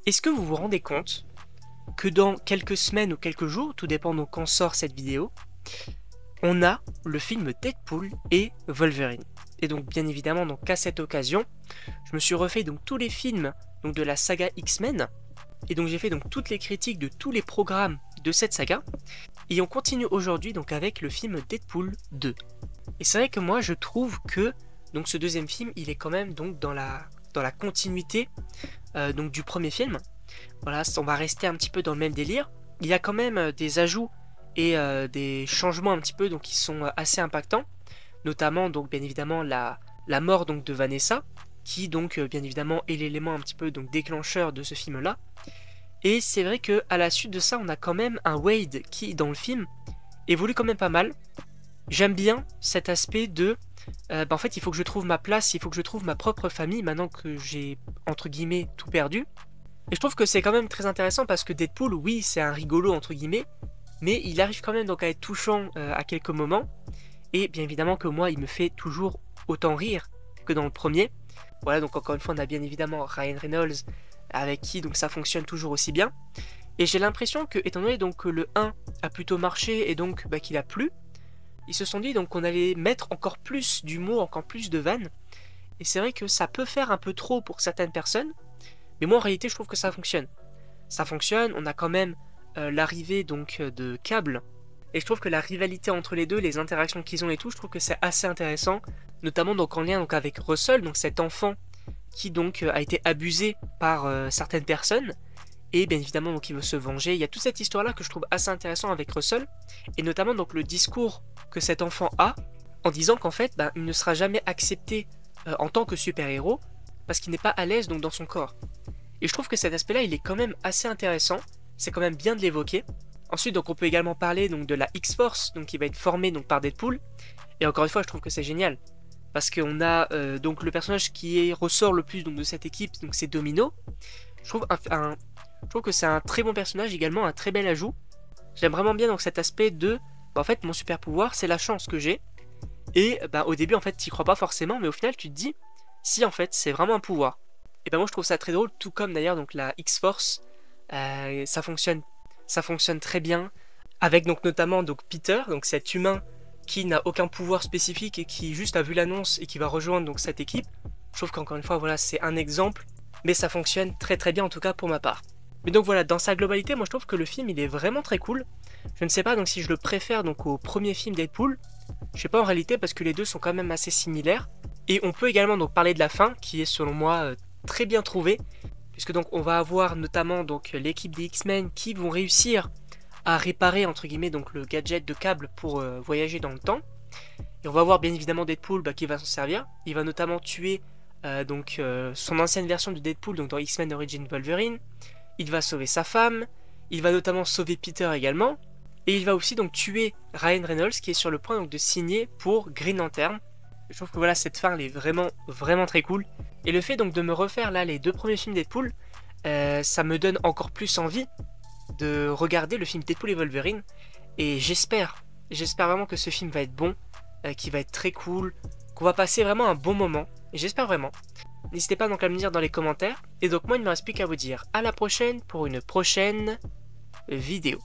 Est-ce que vous vous rendez compte que dans quelques semaines ou quelques jours, tout dépend donc quand sort cette vidéo, on a le film Deadpool et Wolverine. Et donc bien évidemment, donc à cette occasion, je me suis refait donc tous les films donc de la saga X-Men, et donc j'ai fait donc toutes les critiques de tous les programmes de cette saga, et on continue aujourd'hui donc avec le film Deadpool 2. Et c'est vrai que moi je trouve que donc ce deuxième film, il est quand même donc dans la continuité donc du premier film. Voilà, on va rester un petit peu dans le même délire. Il y a quand même des ajouts et des changements un petit peu donc qui sont assez impactants, notamment donc bien évidemment la mort donc de Vanessa, qui donc bien évidemment est l'élément un petit peu donc déclencheur de ce film là. Et c'est vrai que à la suite de ça, on a quand même un Wade qui dans le film évolue quand même pas mal. J'aime bien cet aspect de en fait il faut que je trouve ma place, il faut que je trouve ma propre famille maintenant que j'ai entre guillemets tout perdu. Et je trouve que c'est quand même très intéressant parce que Deadpool, oui, c'est un rigolo entre guillemets, mais il arrive quand même donc à être touchant à quelques moments. Et bien évidemment que moi, il me fait toujours autant rire que dans le premier. Voilà, donc encore une fois, on a bien évidemment Ryan Reynolds avec qui donc ça fonctionne toujours aussi bien. Et j'ai l'impression que, étant donné donc que le 1 a plutôt marché et donc qu'il a plu, ils se sont dit donc qu'on allait mettre encore plus d'humour, encore plus de vannes. Et c'est vrai que ça peut faire un peu trop pour certaines personnes. Mais moi en réalité je trouve que ça fonctionne. Ça fonctionne, on a quand même l'arrivée donc de Cable. Et je trouve que la rivalité entre les deux, les interactions qu'ils ont et tout, je trouve que c'est assez intéressant. Notamment donc en lien donc avec Russell, donc cet enfant qui donc a été abusé par certaines personnes. Et bien évidemment donc il veut se venger. Il y a toute cette histoire là que je trouve assez intéressant avec Russell. Et notamment donc le discours que cet enfant a en disant qu'en fait il ne sera jamais accepté en tant que super-héros parce qu'il n'est pas à l'aise donc dans son corps. Et je trouve que cet aspect-là, il est quand même assez intéressant. C'est quand même bien de l'évoquer. Ensuite, donc, on peut également parler donc, de la X-Force, donc, qui va être formée donc, par Deadpool. Et encore une fois, je trouve que c'est génial. Parce qu'on a donc le personnage ressort le plus donc, de cette équipe, donc c'est Domino. Je trouve que c'est un très bon personnage, également un très bel ajout. J'aime vraiment bien donc, cet aspect de... en fait, mon super pouvoir, c'est la chance que j'ai. Et au début, en fait, t'y crois pas forcément, mais au final, tu te dis, si en fait, c'est vraiment un pouvoir. Et moi je trouve ça très drôle, tout comme d'ailleurs donc la X-Force, ça fonctionne très bien, avec donc notamment donc Peter, donc cet humain qui n'a aucun pouvoir spécifique et qui juste a vu l'annonce et qui va rejoindre donc cette équipe. Je trouve qu'encore une fois voilà c'est un exemple, mais ça fonctionne très très bien en tout cas pour ma part. Mais donc voilà, dans sa globalité, moi je trouve que le film il est vraiment très cool. Je ne sais pas donc si je le préfère donc au premier film Deadpool, je sais pas en réalité parce que les deux sont quand même assez similaires. Et on peut également donc parler de la fin qui est selon moi très bien trouvé, puisque donc on va avoir notamment donc l'équipe des X-Men qui vont réussir à réparer entre guillemets donc le gadget de Cable pour voyager dans le temps. Et on va voir bien évidemment Deadpool qui va s'en servir. Il va notamment tuer son ancienne version de Deadpool donc dans X-Men Origins Wolverine. Il va sauver sa femme. Il va notamment sauver Peter également. Et il va aussi donc tuer Ryan Reynolds qui est sur le point donc de signer pour Green Lantern. Je trouve que voilà cette fin elle est vraiment vraiment très cool. Et le fait donc de me refaire là les deux premiers films Deadpool, ça me donne encore plus envie de regarder le film Deadpool et Wolverine. Et j'espère vraiment que ce film va être bon, qu'il va être très cool, qu'on va passer vraiment un bon moment. Et j'espère vraiment. N'hésitez pas donc à me dire dans les commentaires. Et donc moi il ne me reste plus qu'à vous dire à la prochaine pour une prochaine vidéo.